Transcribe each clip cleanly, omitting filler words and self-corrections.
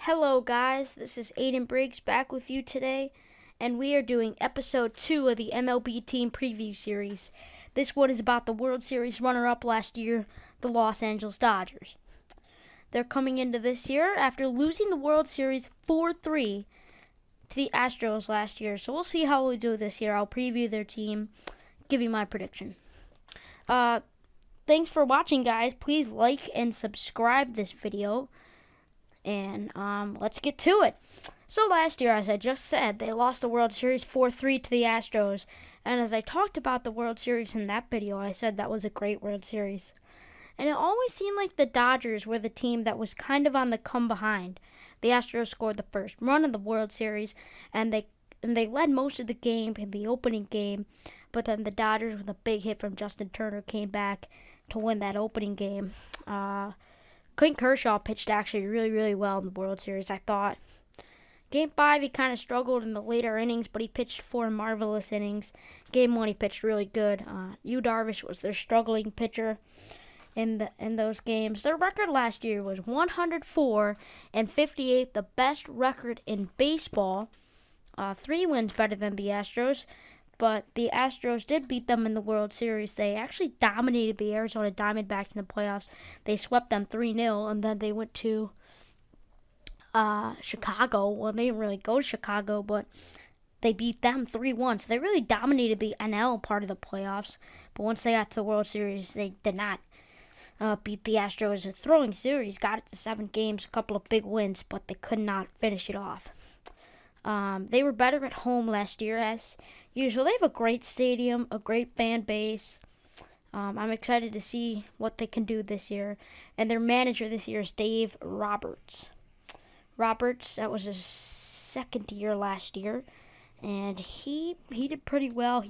Hello, guys. This is Aiden Briggs back with you today, and we are doing episode 2 of the MLB Team Preview Series. This one is about the World Series runner-up last year, the Los Angeles Dodgers. They're coming into this year after losing the World Series 4-3 to the Astros last year, so we'll see how we do this year. I'll preview their team, give you my prediction. Thanks for watching, guys. Please like and subscribe this video. And let's get to it. So last year, as I just said, they lost the World Series 4-3 to the Astros. And as I talked about the World Series in that video, I said that was a great World Series. And it always seemed like the Dodgers were the team that was kind of on the come behind. The Astros scored the first run of the World Series, and they led most of the game in the opening game. But then the Dodgers, with a big hit from Justin Turner, came back to win that opening game. Clayton Kershaw pitched actually really well in the World Series, I thought. Game 5, he kind of struggled in the later innings, but he pitched 4 marvelous innings. Game 1, he pitched really good. Yu Darvish was their struggling pitcher in those games. Their record last year was 104-58, the best record in baseball. 3 wins better than the Astros. But the Astros did beat them in the World Series. They actually dominated the Arizona Diamondbacks in the playoffs. They swept them 3-0, and then they went to Chicago. Well, they didn't really go to Chicago, but they beat them 3-1. So they really dominated the NL part of the playoffs. But once they got to the World Series, they did not beat the Astros. The throwing series got it to 7 games, a couple of big wins, but they could not finish it off. They were better at home last year, as usual. They have a great stadium, a great fan base. I'm excited to see what they can do this year. And their manager this year is Dave Roberts. That was his second year last year, and he did pretty well.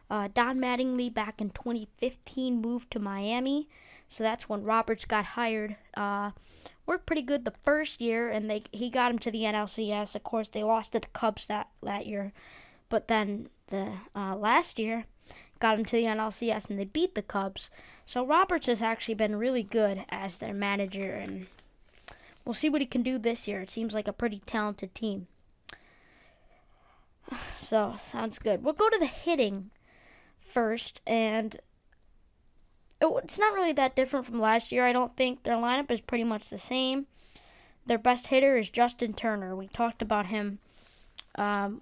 Don Mattingly back in 2015 moved to Miami, so that's when Roberts got hired. Worked pretty good the first year, and he got him to the NLCS. Of course, they lost to the Cubs that year, but then the last year got him to the NLCS, and they beat the Cubs. So Roberts has actually been really good as their manager, and we'll see what he can do this year. It seems like a pretty talented team. So, sounds good. We'll go to the hitting first, and it's not really that different from last year, I don't think. Their lineup is pretty much the same. Their best hitter is Justin Turner. We talked about him.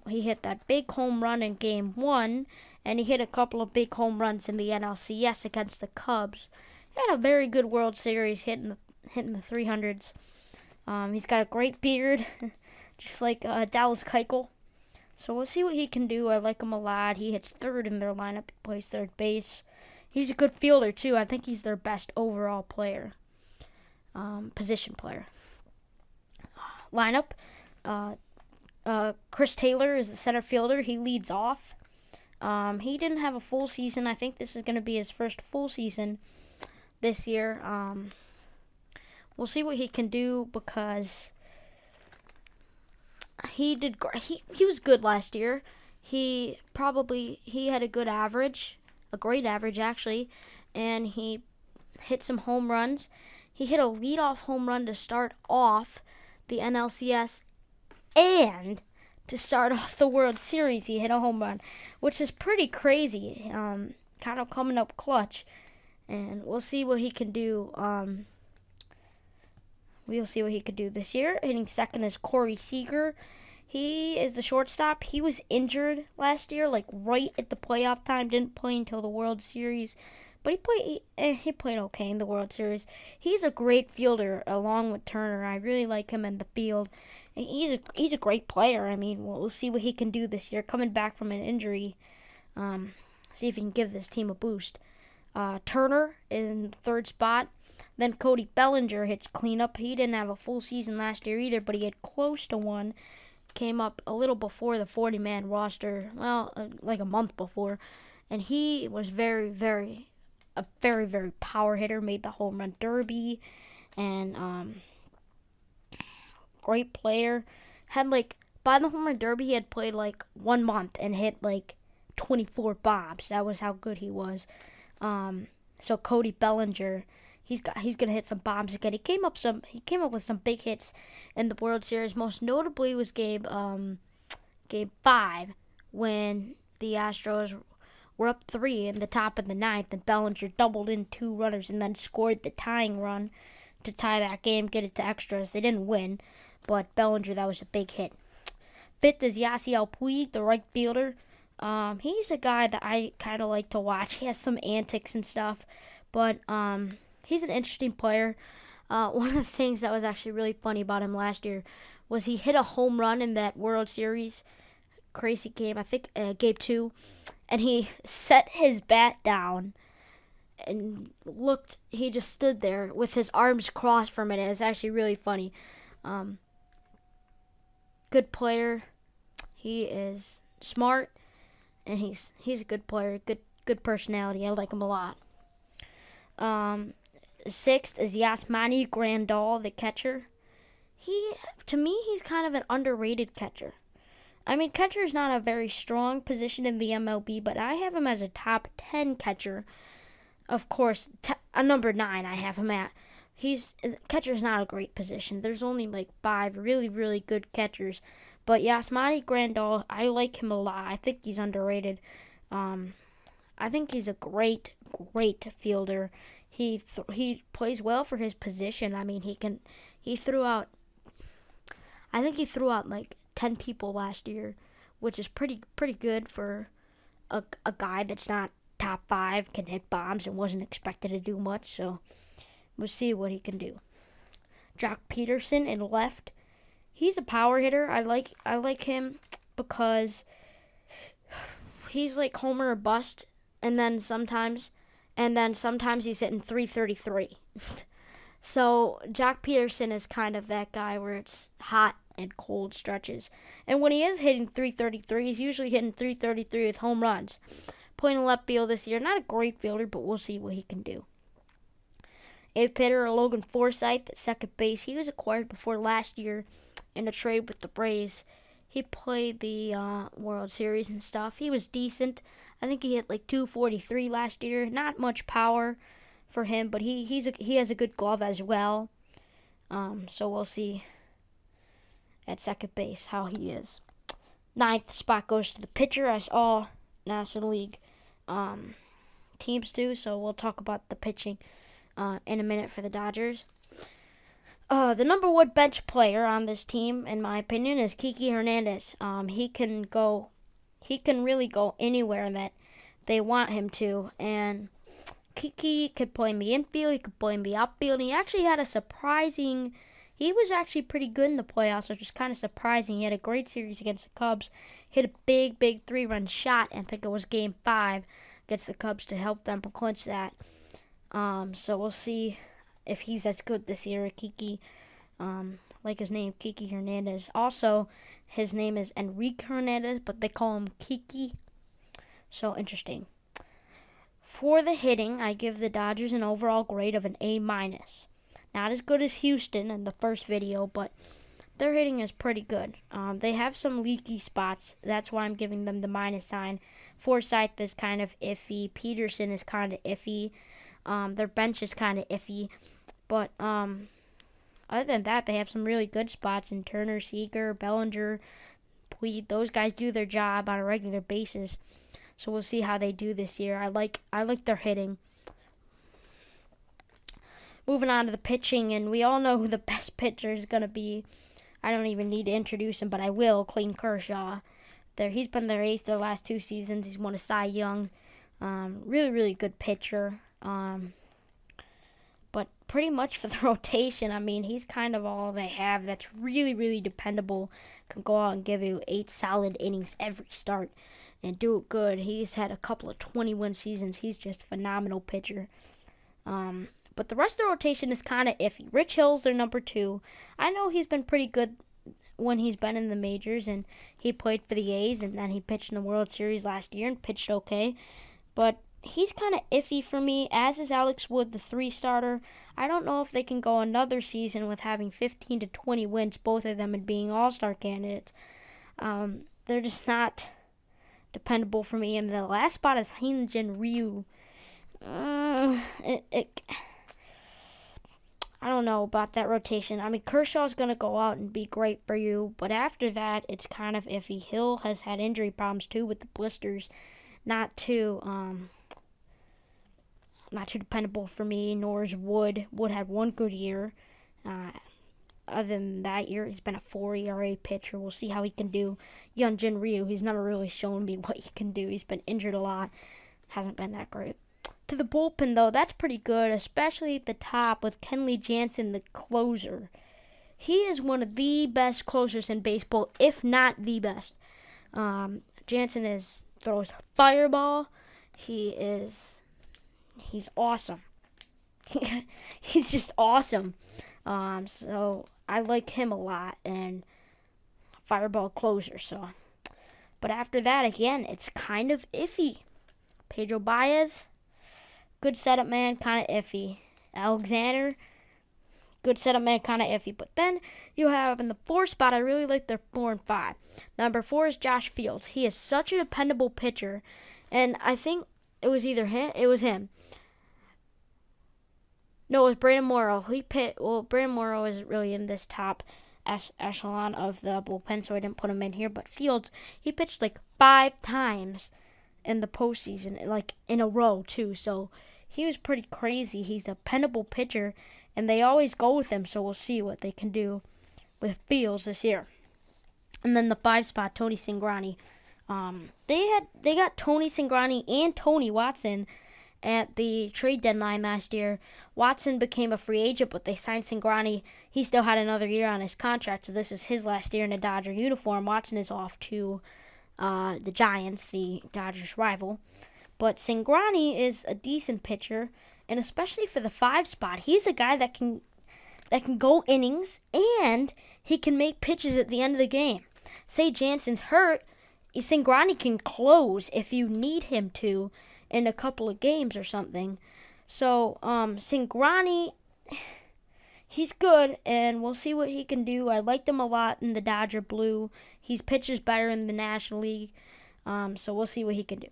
He hit that big home run in Game 1, and he hit a couple of big home runs in the NLCS against the Cubs. He had a very good World Series, hitting the 300s. He's got a great beard, just like Dallas Keuchel. So we'll see what he can do. I like him a lot. He hits third in their lineup. He plays third base. He's a good fielder, too. I think he's their best overall player, position player. Lineup, Chris Taylor is the center fielder. He leads off. He didn't have a full season. I think this is going to be his first full season this year. We'll see what he can do because he was good last year. He had a good average. A great average, actually, and he hit some home runs. He hit a leadoff home run to start off the NLCS, and to start off the World Series, he hit a home run, which is pretty crazy, kind of coming up clutch, and we'll see what he can do. We'll see what he could do this year. Hitting second is Corey Seager. He is the shortstop. He was injured last year, like right at the playoff time. Didn't play until the World Series, but he played okay in the World Series. He's a great fielder along with Turner. I really like him in the field. He's a great player. I mean, we'll see what he can do this year, coming back from an injury. See if he can give this team a boost. Turner is in the third spot. Then Cody Bellinger hits cleanup. He didn't have a full season last year either, but he had close to one. Came up a little before the 40-man roster, like a month before, and he was a very, very power hitter, made the home run derby, and great player. By the home run derby, he had played 1 month and hit 24 bombs. That was how good he was. So Cody Bellinger, he's gonna hit some bombs again. He came up with some big hits in the World Series. Most notably was game 5 when the Astros were up 3 in the top of the ninth, and Bellinger doubled in 2 runners and then scored the tying run to tie that game, get it to extras. They didn't win, but Bellinger, that was a big hit. 5th is Yasiel Puig, the right fielder. He's a guy that I kind of like to watch. He has some antics and stuff, but he's an interesting player. One of the things that was actually really funny about him last year was he hit a home run in that World Series crazy game, I think game 2, and he set his bat down and he just stood there with his arms crossed for a minute. It's actually really funny. Good player. He is smart, and he's a good player, good personality. I like him a lot. 6th is Yasmani Grandal, the catcher. To me, he's kind of an underrated catcher. I mean, catcher is not a very strong position in the MLB, but I have him as a top 10 catcher. Of course, a number 9 I have him at. Catcher is not a great position. There's only like 5 really, really good catchers. But Yasmani Grandal, I like him a lot. I think he's underrated. I think he's a great fielder. He plays well for his position. I mean, he threw out like 10 people last year, which is pretty good for a guy that's not top 5, can hit bombs and wasn't expected to do much. So we'll see what he can do. Jock Peterson in left. He's a power hitter. I like him because he's like homer or bust, and then sometimes he's hitting 333. So Jock Peterson is kind of that guy where it's hot and cold stretches. And when he is hitting 333, he's usually hitting 333 with home runs. Playing left field this year, not a great fielder, but we'll see what he can do. 8th hitter Logan Forsythe at second base. He was acquired before last year in a trade with the Braves. He played the World Series and stuff. He was decent. I think he hit like 243 last year. Not much power for him, but he has a good glove as well. So we'll see at second base how he is. 9th spot goes to the pitcher, as all National League teams do. So we'll talk about the pitching in a minute for the Dodgers. The number 1 bench player on this team, in my opinion, is Kiki Hernandez. He can really go anywhere that they want him to, and Kiki could play in the infield, he could play in the outfield. He actually had he was actually pretty good in the playoffs, which was kind of surprising. He had a great series against the Cubs, hit a big 3-run shot, and I think it was game 5 against the Cubs to help them clinch that. So we'll see if he's as good this year. Kiki, like his name, Kiki Hernandez. Also, his name is Enrique Hernandez, but they call him Kiki. So interesting. For the hitting, I give the Dodgers an overall grade of an A-. Not as good as Houston in the first video, but their hitting is pretty good. They have some leaky spots. That's why I'm giving them the minus sign. Forsythe is kind of iffy. Peterson is kind of iffy. Their bench is kind of iffy. But other than that, they have some really good spots in Turner, Seager, Bellinger, Puig. Those guys do their job on a regular basis. So we'll see how they do this year. I like their hitting. Moving on to the pitching, and we all know who the best pitcher is going to be. I don't even need to introduce him, but I will. Clayton Kershaw. He's been their ace their last 2 seasons. He's won a Cy Young. Really good pitcher. But pretty much for the rotation, I mean, he's kind of all they have that's really dependable. Can go out and give you 8 solid innings every start and do it good. He's had a couple of 20-win seasons. He's just a phenomenal pitcher. But the rest of the rotation is kind of iffy. Rich Hill's their number 2. I know he's been pretty good when he's been in the majors, and he played for the A's, and then he pitched in the World Series last year and pitched okay. But he's kind of iffy for me, as is Alex Wood, the 3 starter. I don't know if they can go another season with having 15 to 20 wins, both of them, and being all-star candidates. They're just not dependable for me. And the last spot is Hyun-Jin Ryu. know about that rotation. I mean, Kershaw's going to go out and be great for you, but after that, it's kind of iffy. Hill has had injury problems too with the blisters. Not too dependable for me, nor is Wood. Wood had one good year. Other than that year, he's been a 4 ERA pitcher. We'll see how he can do. Hyunjin Ryu, he's never really shown me what he can do. He's been injured a lot. Hasn't been that great. To the bullpen, though, that's pretty good, especially at the top with Kenley Jansen, the closer. He is one of the best closers in baseball, if not the best. Jansen throws fireball. He's awesome. He's just awesome. So I like him a lot, and fireball closer. But after that, again, it's kind of iffy. Pedro Baez, good setup man, kind of iffy. Alexander, good setup man, kind of iffy. But then you have in the 4 spot, I really like their 4 and 5. Number 4 is Josh Fields. He is such a dependable pitcher, and I think it was either him. It was him. No, it was Brandon Morrow. Brandon Morrow isn't really in this top echelon of the bullpen, so I didn't put him in here. But Fields, he pitched like 5 times in the postseason, like in a row too. So he was pretty crazy. He's a dependable pitcher, and they always go with him. So we'll see what they can do with Fields this year. And then the 5 spot, Tony Cingrani. They got Tony Cingrani and Tony Watson at the trade deadline last year. Watson became a free agent, but they signed Cingrani. He still had another year on his contract, so this is his last year in a Dodger uniform. Watson is off to the Giants, the Dodgers' rival. But Cingrani is a decent pitcher, and especially for the 5 spot, he's a guy that can go innings, and he can make pitches at the end of the game. Say Jansen's hurt, Cingrani can close if you need him to in a couple of games or something. So Cingrani, he's good, and we'll see what he can do. I liked him a lot in the Dodger blue. He's pitches better in the National League, so we'll see what he can do.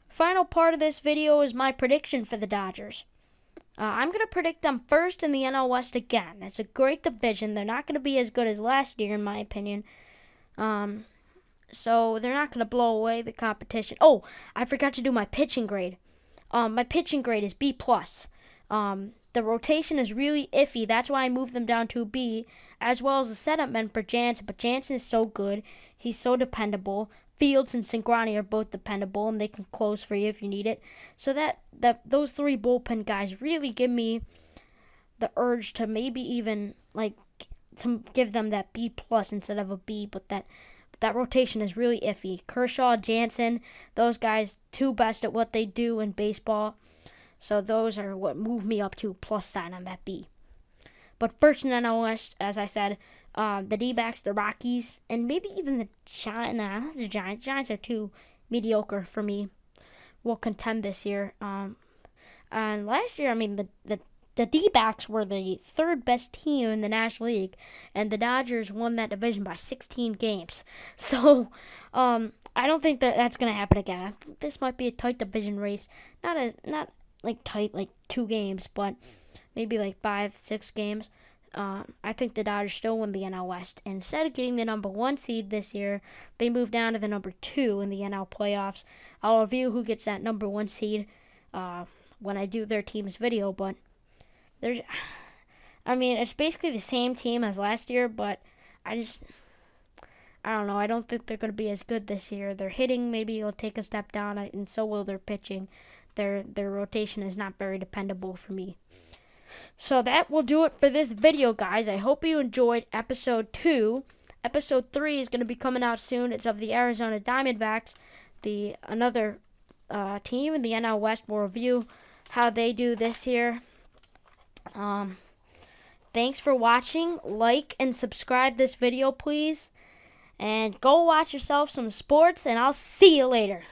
Final part of this video is my prediction for the Dodgers. I'm going to predict them first in the NL West again. It's a great division. They're not going to be as good as last year, in my opinion. So they're not going to blow away the competition. Oh, I forgot to do my pitching grade. My pitching grade is B+. The rotation is really iffy. That's why I moved them down to a B, as well as the setup men for Jansen. But Jansen is so good. He's so dependable. Fields and Cingrani are both dependable, and they can close for you if you need it. So that those 3 bullpen guys really give me the urge to maybe even to give them that B+ instead of a B. But that rotation is really iffy. Kershaw, Jansen, those guys, 2 best at what they do in baseball. So those are what move me up to a + sign on that B. But first in NL West, as I said, the D-backs, the Rockies, and maybe even the Giants. The Giants are too mediocre for me. Will contend this year. And last year, I mean, the D-backs were the 3rd best team in the National League, and the Dodgers won that division by 16 games. So I don't think that's going to happen again. I think this might be a tight division race. Not like tight, like 2 games, but maybe like 5-6 games. I think the Dodgers still win the NL West. Instead of getting the number 1 seed this year, they move down to the number 2 in the NL playoffs. I'll review who gets that number 1 seed when I do their team's video, but it's basically the same team as last year, but I don't know. I don't think they're going to be as good this year. Their hitting maybe will take a step down, and so will their pitching. Their rotation is not very dependable for me. So that will do it for this video, guys. I hope you enjoyed episode 2. Episode 3 is going to be coming out soon. It's of the Arizona Diamondbacks, another team in the NL West. We'll review how they do this year. Thanks for watching. Like and subscribe this video, please. And go watch yourself some sports, and I'll see you later.